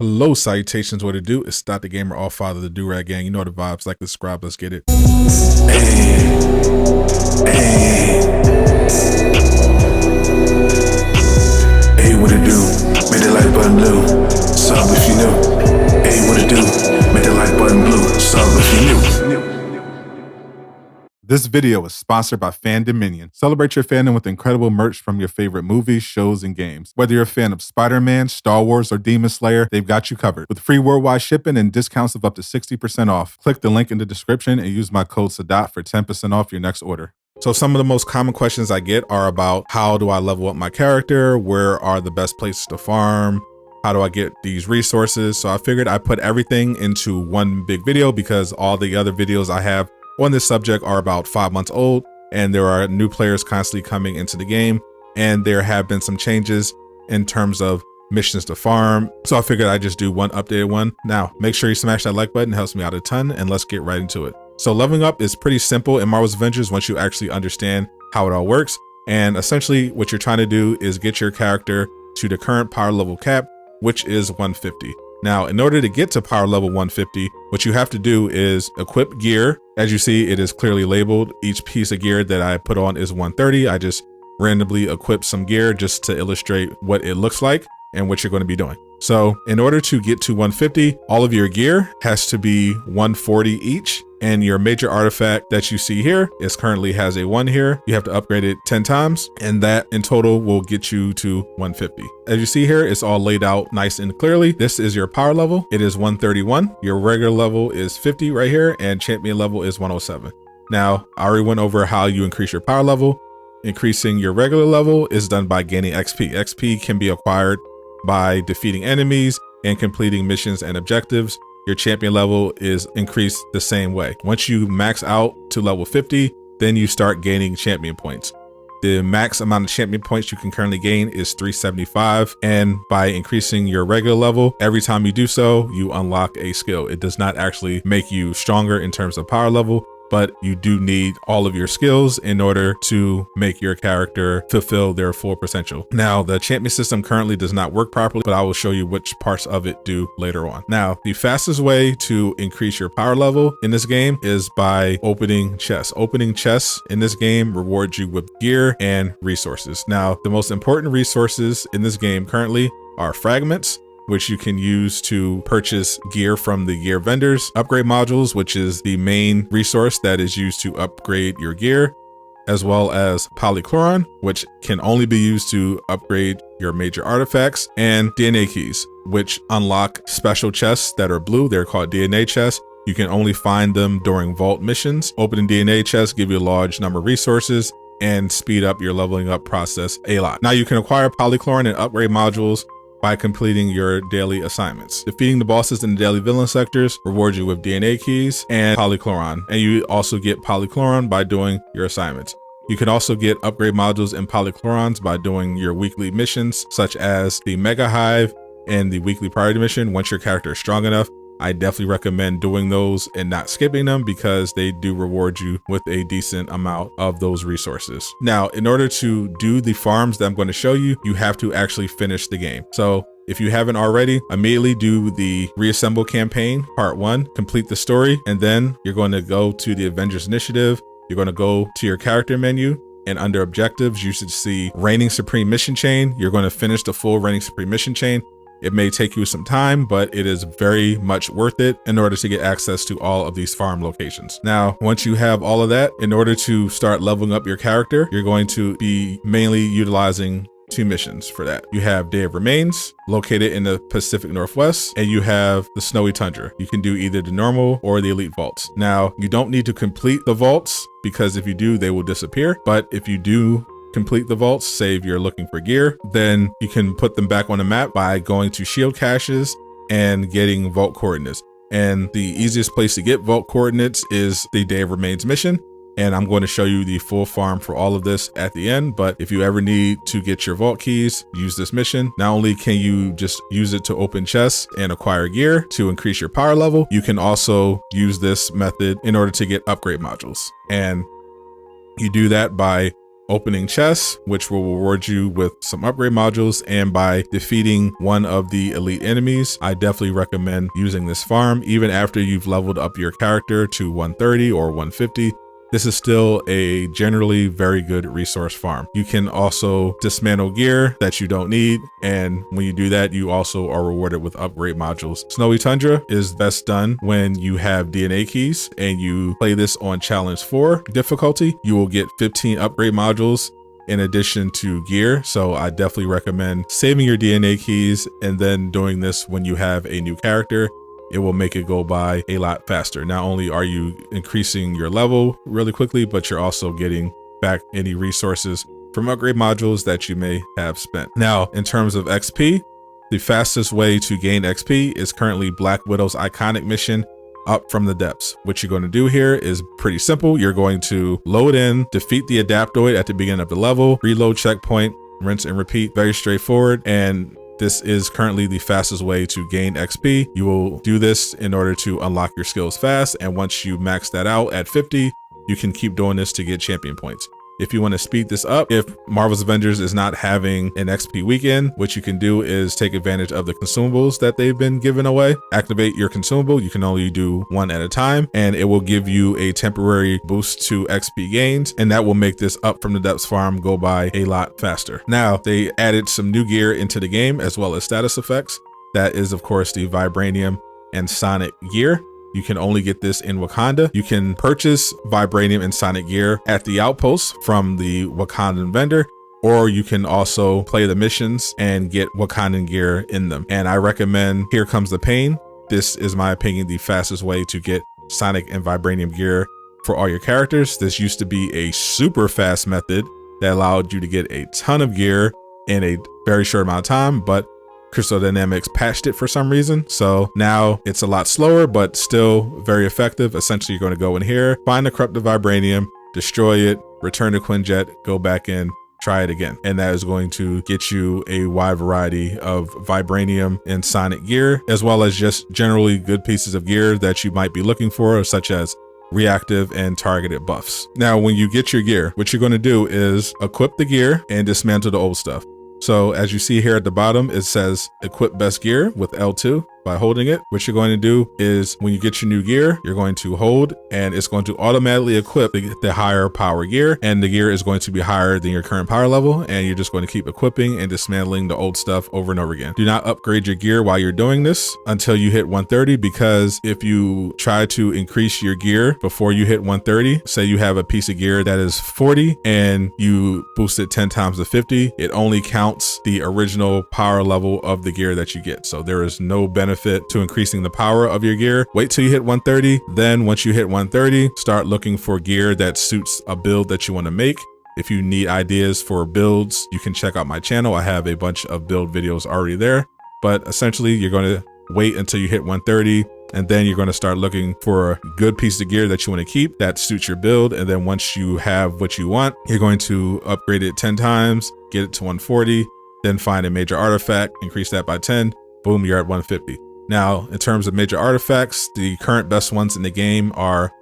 Hello, salutations. What it do? It's Stop the Gamer, all father, the do-rag gang. You know the vibes, like the subscribe, let's get it. Hey, what it do? Make that like button blue. Sub if you new. Hey, what it do? Make that like button blue. Sub if you new. This video is sponsored by Fandom. Celebrate your fandom with incredible merch from your favorite movies, shows, and games. Whether you're a fan of Spider-Man, Star Wars, or Demon Slayer, they've got you covered. With free worldwide shipping and discounts of up to 60% off. Click the link in the description and use my code SADAT for 10% off your next order. So some of the most common questions I get are about how do I level up my character? Where are the best places to farm? How do I get these resources? So I figured I'd put everything into one big video because all the other videos I have on this subject are about 5 months old, and there are new players constantly coming into the game, and there have been some changes in terms of missions to farm. So I figured I'd just do one updated one. Now, make sure you smash that like button, it helps me out a ton, and let's get right into it. So leveling up is pretty simple in Marvel's Avengers once you actually understand how it all works. And essentially what you're trying to do is get your character to the current power level cap, which is 150. Now, in order to get to power level 150, what you have to do is equip gear. As you see, it is clearly labeled. Each piece of gear that I put on is 130. I just randomly equip some gear just to illustrate what it looks like and what you're going to be doing. So in order to get to 150, all of your gear has to be 140 each. And your major artifact that you see here currently has a 1 here. You have to upgrade it 10 times, and that in total will get you to 150. As you see here, it's all laid out nice and clearly. This is your power level. It is 131. Your regular level is 50 right here, and champion level is 107. Now, I already went over how you increase your power level. Increasing your regular level is done by gaining XP. XP can be acquired by defeating enemies and completing missions and objectives. Your champion level is increased the same way. Once you max out to level 50, then you start gaining champion points. The max amount of champion points you can currently gain is 375. And by increasing your regular level, every time you do so, you unlock a skill. It does not actually make you stronger in terms of power level, but you do need all of your skills in order to make your character fulfill their full potential. Now, the champion system currently does not work properly, but I will show you which parts of it do later on. Now, the fastest way to increase your power level in this game is by opening chests. Opening chests in this game rewards you with gear and resources. Now, the most important resources in this game currently are fragments, which you can use to purchase gear from the gear vendors, upgrade modules, which is the main resource that is used to upgrade your gear, as well as polychloron, which can only be used to upgrade your major artifacts, and DNA keys, which unlock special chests that are blue. They're called DNA chests. You can only find them during vault missions. Opening DNA chests give you a large number of resources and speed up your leveling up process a lot. Now you can acquire polychloron and upgrade modules by completing your daily assignments. Defeating the bosses in the daily villain sectors rewards you with DNA keys and polychloron, and you also get polychloron by doing your assignments. You can also get upgrade modules and polychlorons by doing your weekly missions, such as the Mega Hive and the weekly priority mission. Once your character is strong enough, I definitely recommend doing those and not skipping them because they do reward you with a decent amount of those resources. Now, in order to do the farms that I'm going to show you, you have to actually finish the game. So if you haven't already, immediately do the Reassemble campaign, part 1, complete the story, and then you're going to go to the Avengers initiative. You're going to go to your character menu, and under objectives, you should see Reigning Supreme Mission Chain. You're going to finish the full Reigning Supreme Mission Chain. It may take you some time, but it is very much worth it in order to get access to all of these farm locations. Now, once you have all of that, in order to start leveling up your character, you're going to be mainly utilizing 2 missions for that. You have Day of Remains, located in the Pacific Northwest, and you have the Snowy Tundra. You can do either the normal or the elite vaults. Now, you don't need to complete the vaults because if you do, they will disappear. But if you do complete the vaults, say if you're looking for gear, then you can put them back on the map by going to shield caches and getting vault coordinates. And the easiest place to get vault coordinates is the Day of Remains mission. And I'm going to show you the full farm for all of this at the end. But if you ever need to get your vault keys, use this mission. Not only can you just use it to open chests and acquire gear to increase your power level, you can also use this method in order to get upgrade modules. And you do that by opening chests, which will reward you with some upgrade modules, and by defeating one of the elite enemies. I definitely recommend using this farm even after you've leveled up your character to 130 or 150. This is still a generally very good resource farm. You can also dismantle gear that you don't need, and when you do that, you also are rewarded with upgrade modules. Snowy Tundra is best done when you have DNA keys and you play this on challenge 4 difficulty. You will get 15 upgrade modules in addition to gear. So I definitely recommend saving your DNA keys and then doing this when you have a new character. It will make it go by a lot faster. Not only are you increasing your level really quickly, but you're also getting back any resources from upgrade modules that you may have spent. Now, in terms of XP, the fastest way to gain XP is currently Black Widow's iconic mission, Up from the Depths. What you're going to do here is pretty simple. You're going to load in, defeat the Adaptoid at the beginning of the level, reload checkpoint, rinse and repeat. Very straightforward. And this is currently the fastest way to gain XP. You will do this in order to unlock your skills fast. And once you max that out at 50, you can keep doing this to get champion points. If you want to speed this up, if Marvel's Avengers is not having an XP weekend, what you can do is take advantage of the consumables that they've been giving away. Activate your consumable. You can only do one at a time, and it will give you a temporary boost to XP gains, and that will make this Up from the Depths farm go by a lot faster. Now, they added some new gear into the game as well as status effects. That is, of course, the Vibranium and Sonic gear. You can only get this in Wakanda. You can purchase Vibranium and Sonic gear at the outpost from the Wakandan vendor, or you can also play the missions and get Wakandan gear in them. And I recommend Here Comes the Pain. This is my opinion, the fastest way to get Sonic and Vibranium gear for all your characters. This used to be a super fast method that allowed you to get a ton of gear in a very short amount of time, but Crystal Dynamics patched it for some reason. So now it's a lot slower, but still very effective. Essentially, you're going to go in here, find the corrupted Vibranium, destroy it, return to Quinjet, go back in, try it again. And that is going to get you a wide variety of Vibranium and Sonic gear, as well as just generally good pieces of gear that you might be looking for, such as reactive and targeted buffs. Now, when you get your gear, what you're going to do is equip the gear and dismantle the old stuff. So as you see here at the bottom, it says equip best gear with L2. By holding it, what you're going to do is when you get your new gear, you're going to hold and it's going to automatically equip the higher power gear, and the gear is going to be higher than your current power level, and you're just going to keep equipping and dismantling the old stuff over and over again. Do not upgrade your gear while you're doing this until you hit 130, because if you try to increase your gear before you hit 130, say you have a piece of gear that is 40 and you boost it 10 times to 50, it only counts the original power level of the gear that you get. So there is no benefit to increasing the power of your gear. Wait till you hit 130. Then once you hit 130, start looking for gear that suits a build that you want to make. If you need ideas for builds, you can check out my channel. I have a bunch of build videos already there, but essentially you're going to wait until you hit 130, and then you're going to start looking for a good piece of gear that you want to keep that suits your build. And then once you have what you want, you're going to upgrade it 10 times, get it to 140, then find a major artifact, increase that by 10, boom, you're at 150. Now, in terms of major artifacts, the current best ones in the game are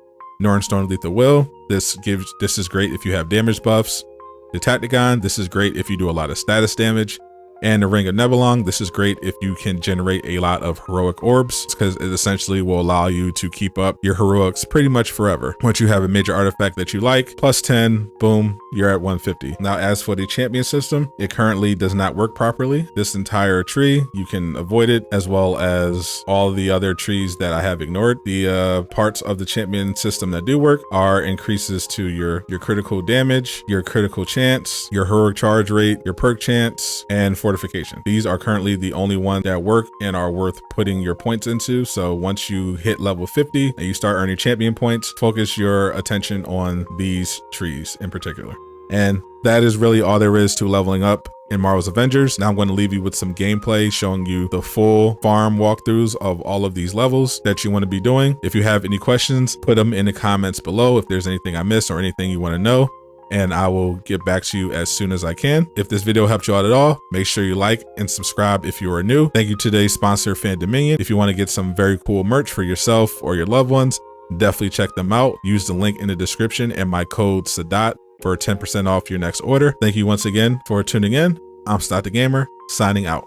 Nornstone Lethal Will. This is great if you have damage buffs. The Tactigon, this is great if you do a lot of status damage. And the Ring of Nebelong, this is great if you can generate a lot of heroic orbs, because it essentially will allow you to keep up your heroics pretty much forever. Once you have a major artifact that you like, plus 10, boom, you're at 150. Now, as for the champion system, it currently does not work properly. This entire tree, you can avoid it, as well as all the other trees that I have ignored. The parts of the champion system that do work are increases to your critical damage, your critical chance, your heroic charge rate, your perk chance, and fortification. These are currently the only ones that work and are worth putting your points into. So once you hit level 50 and you start earning champion points, focus your attention on these trees in particular. And that is really all there is to leveling up in Marvel's Avengers. Now I'm going to leave you with some gameplay showing you the full farm walkthroughs of all of these levels that you want to be doing. If you have any questions, put them in the comments below if there's anything I missed or anything you want to know, and I will get back to you as soon as I can. If this video helped you out at all, make sure you like and subscribe if you are new. Thank you to today's sponsor, Fandemonium. If you want to get some very cool merch for yourself or your loved ones, definitely check them out. Use the link in the description and my code Sadat for 10% off your next order. Thank you once again for tuning in. I'm Scott the Gamer, signing out.